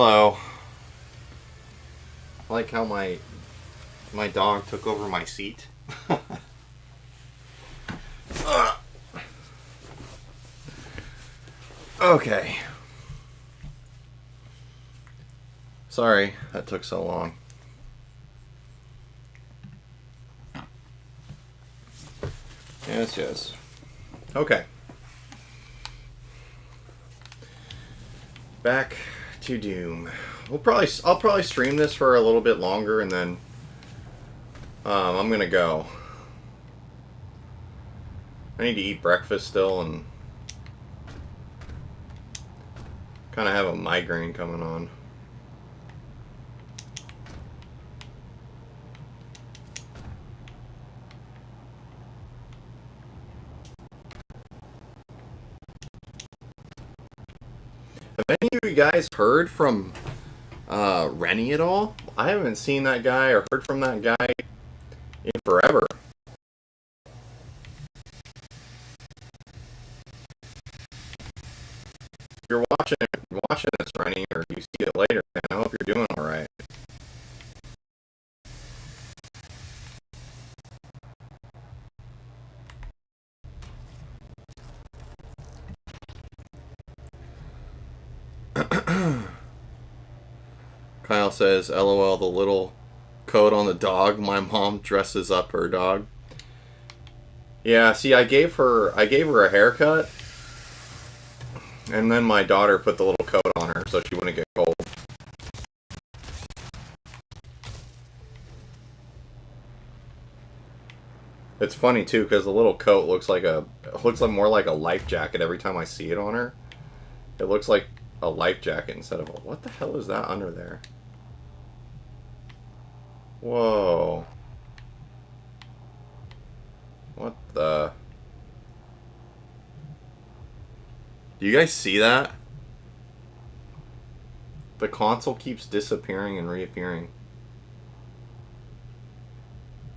Hello. I like how my dog took over my seat. Okay. Sorry that took so long. Yes. Okay. Back to Doom. I'll probably stream this for a little bit longer, and then I'm gonna go. I need to eat breakfast still, and kind of have a migraine coming on. Have any of you guys heard from Rennie at all? I haven't seen that guy or heard from that guy in forever. If you're watching this, Rennie, or you see it later, man, I hope you're doing all right. Kyle says, LOL, the little coat on the dog. My mom dresses up her dog. Yeah, see, I gave her a haircut, and then my daughter put the little coat on her so she wouldn't get cold. It's funny too, because the little coat looks like more like a life jacket every time I see it on her. It looks like a life jacket instead of what the hell is that under there? Whoa. What the? Do you guys see that? The console keeps disappearing and reappearing.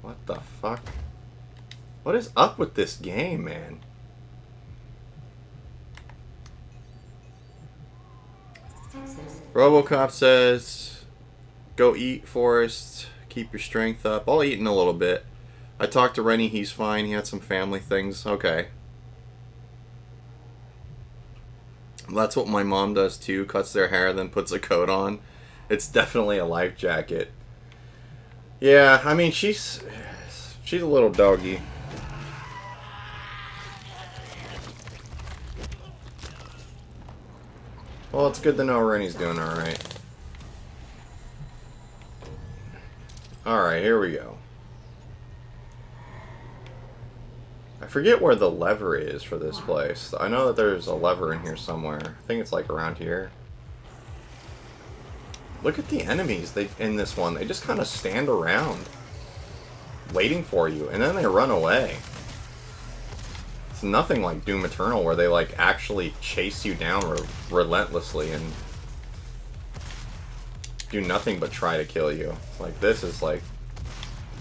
What the fuck? What is up with this game, man? Robocop says, go eat, Forrest. Keep your strength up. I'll eat in a little bit. I talked to Rennie. He's fine. He had some family things. Okay. That's what my mom does too. Cuts their hair, then puts a coat on. It's definitely a life jacket. Yeah, I mean, she's a little doggy. Well, it's good to know Rennie's doing alright. Alright, here we go. I forget where the lever is for this place. I know that there's a lever in here somewhere. I think it's like around here. Look at the enemies in this one. They just kind of stand around waiting for you, and then they run away. It's nothing like Doom Eternal where they like actually chase you down relentlessly and do nothing but try to kill you. Like this is like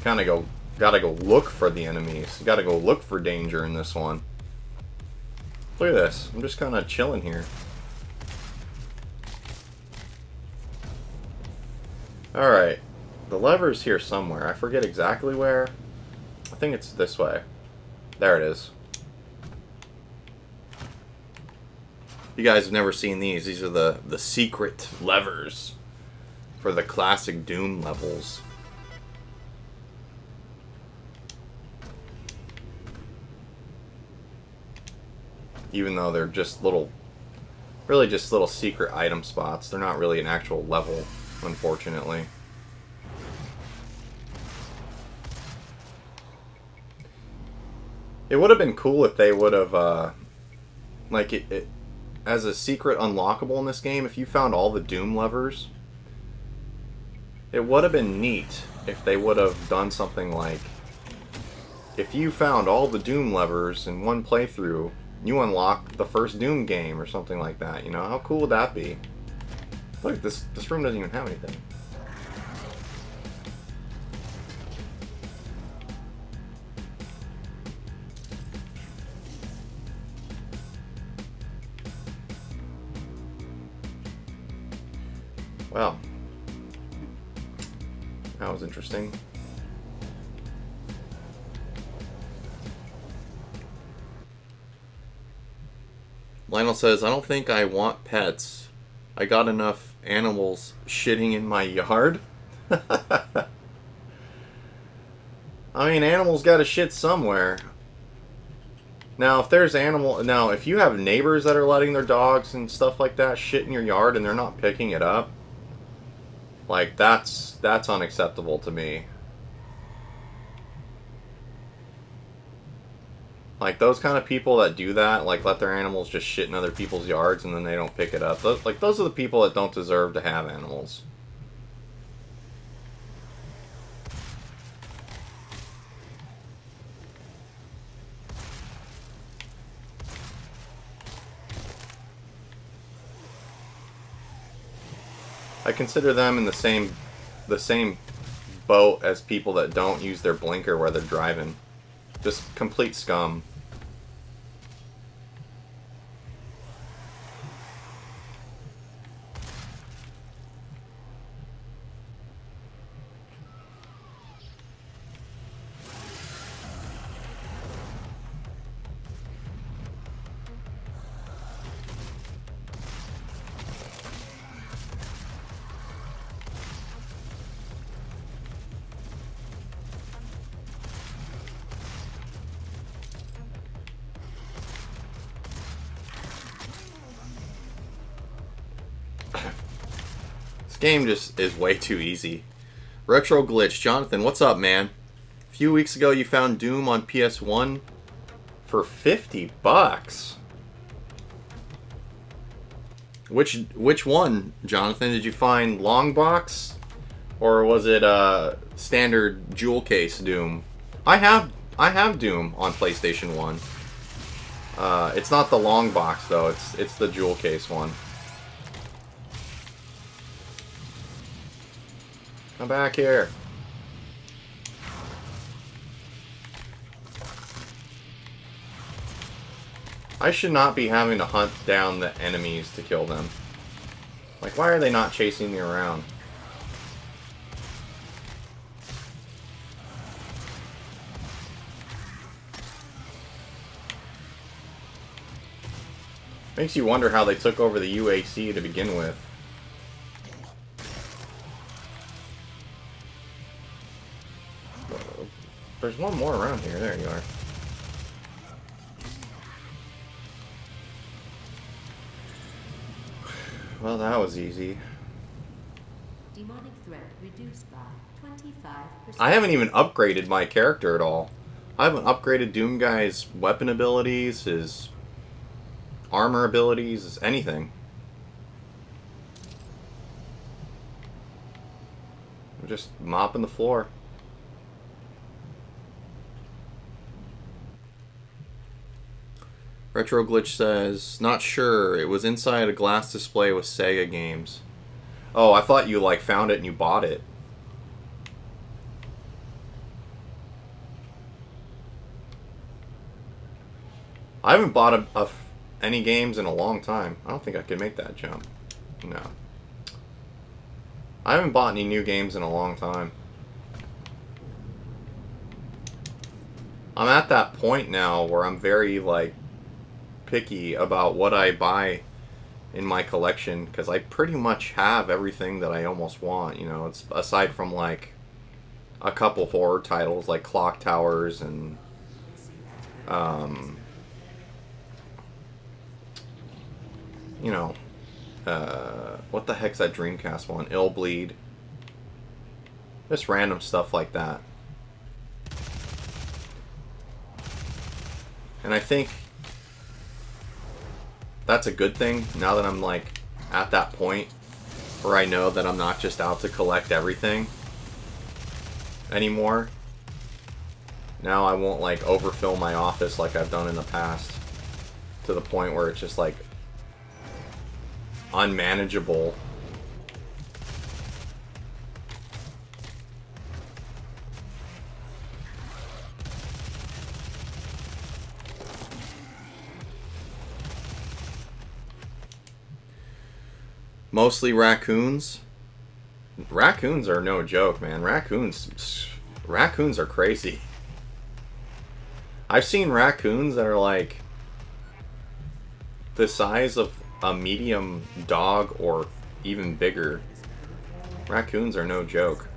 gotta go look for the enemies. You gotta go look for danger in this one. Look at this. I'm just kind of chilling here. Alright. The lever's here somewhere. I forget exactly where. I think it's this way. There it is. You guys have never seen these. These are the secret levers for the classic Doom levels. Even though they're just really just little secret item spots. They're not really an actual level, unfortunately. It would have been cool if they would have, like, it as a secret unlockable in this game, if you found all the Doom levers, it would have been neat if they would have done something like, if you found all the Doom levers in one playthrough, you unlock the first Doom game or something like that, you know? How cool would that be? Look, this room doesn't even have anything. Well, that was interesting. Lionel says, I don't think I want pets. I got enough animals shitting in my yard. I mean, animals gotta shit somewhere. Now, if there's if you have neighbors that are letting their dogs and stuff like that shit in your yard and they're not picking it up, like, that's unacceptable to me. Like, those kind of people that do that, like, let their animals just shit in other people's yards and then they don't pick it up. Those are the people that don't deserve to have animals. I consider them in the same boat as people that don't use their blinker while they're driving. Just complete scum. Game just is way too easy. Retro Glitch. Jonathan, what's up, man? A few weeks ago you found Doom on PS1 for $50. Which one, Jonathan? Did you find long box? Or was it standard jewel case Doom? I have Doom on PlayStation 1. It's not the long box though, it's the jewel case one. Come back here. I should not be having to hunt down the enemies to kill them. Like, why are they not chasing me around? Makes you wonder how they took over the UAC to begin with. There's one more around here. There you are. Well, that was easy. Demonic threat reduced by 25%. I haven't even upgraded my character at all. I haven't upgraded Doom Guy's weapon abilities, his armor abilities, anything. I'm just mopping the floor. Retro Glitch says, not sure. It was inside a glass display with Sega games. Oh, I thought you like found it and you bought it. I haven't bought any games in a long time. I don't think I could make that jump. No. I haven't bought any new games in a long time. I'm at that point now where I'm very, like, picky about what I buy in my collection, because I pretty much have everything that I almost want, you know. It's aside from like a couple horror titles like Clock Towers and you know, what the heck's that Dreamcast one? Illbleed. Just random stuff like that. And I think that's a good thing now that I'm like at that point where I know that I'm not just out to collect everything anymore. Now I won't like overfill my office like I've done in the past to the point where it's just like unmanageable. Mostly raccoons. Raccoons are no joke, man. Raccoons are crazy. I've seen raccoons that are like the size of a medium dog or even bigger. Raccoons are no joke.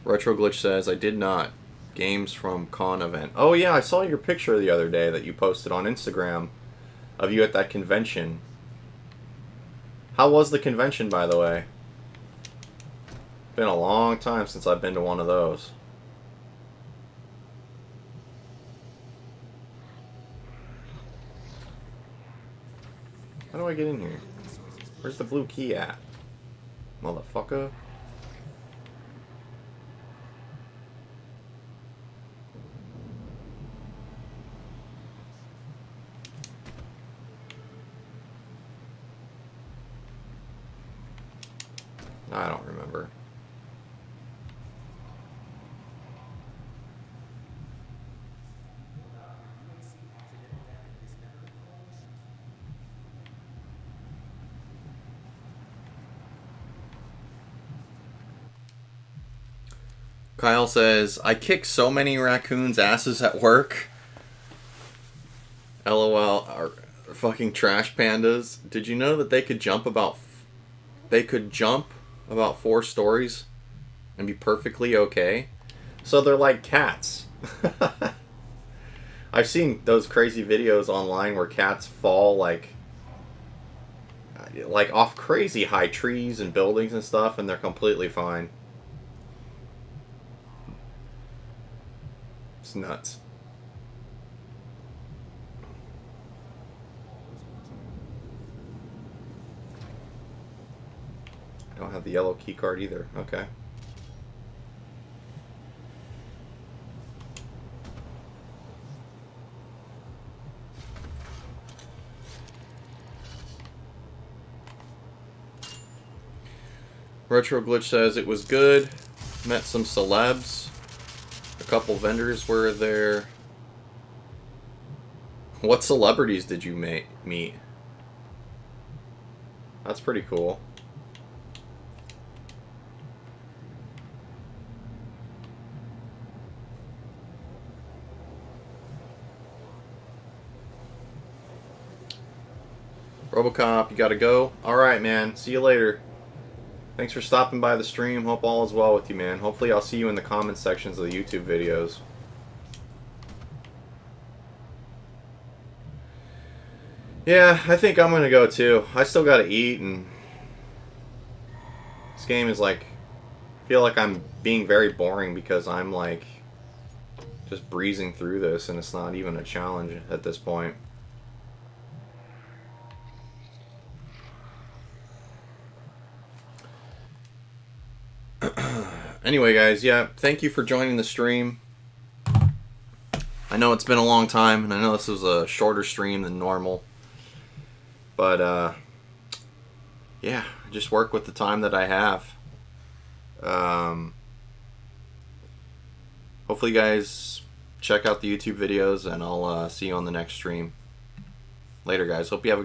Retro Glitch says, I did not. Games from con event. Oh yeah, I saw your picture the other day that you posted on Instagram of you at that convention. How was the convention, by the way? Been a long time since I've been to one of those. How do I get in here? Where's the blue key at? Motherfucker. I don't remember. Kyle says, I kick so many raccoons' asses at work. LOL, our fucking trash pandas. Did you know that they could jump about 4 stories and be perfectly okay? So they're like cats. I've seen those crazy videos online where cats fall like off crazy high trees and buildings and stuff, and they're completely fine. It's nuts. I don't have the yellow key card either. Okay. Retro Glitch says it was good. Met some celebs. A couple vendors were there. What celebrities did you meet? That's pretty cool. Robocop, you gotta go? Alright, man. See you later. Thanks for stopping by the stream. Hope all is well with you, man. Hopefully I'll see you in the comment sections of the YouTube videos. Yeah, I think I'm gonna go too. I still gotta eat, and this game is like, I feel like I'm being very boring because I'm like just breezing through this and it's not even a challenge at this point. Anyway, guys, yeah, thank you for joining the stream. I know it's been a long time, and I know this was a shorter stream than normal. But, yeah, just work with the time that I have. Hopefully, you guys check out the YouTube videos, and I'll see you on the next stream. Later, guys. Hope you have a good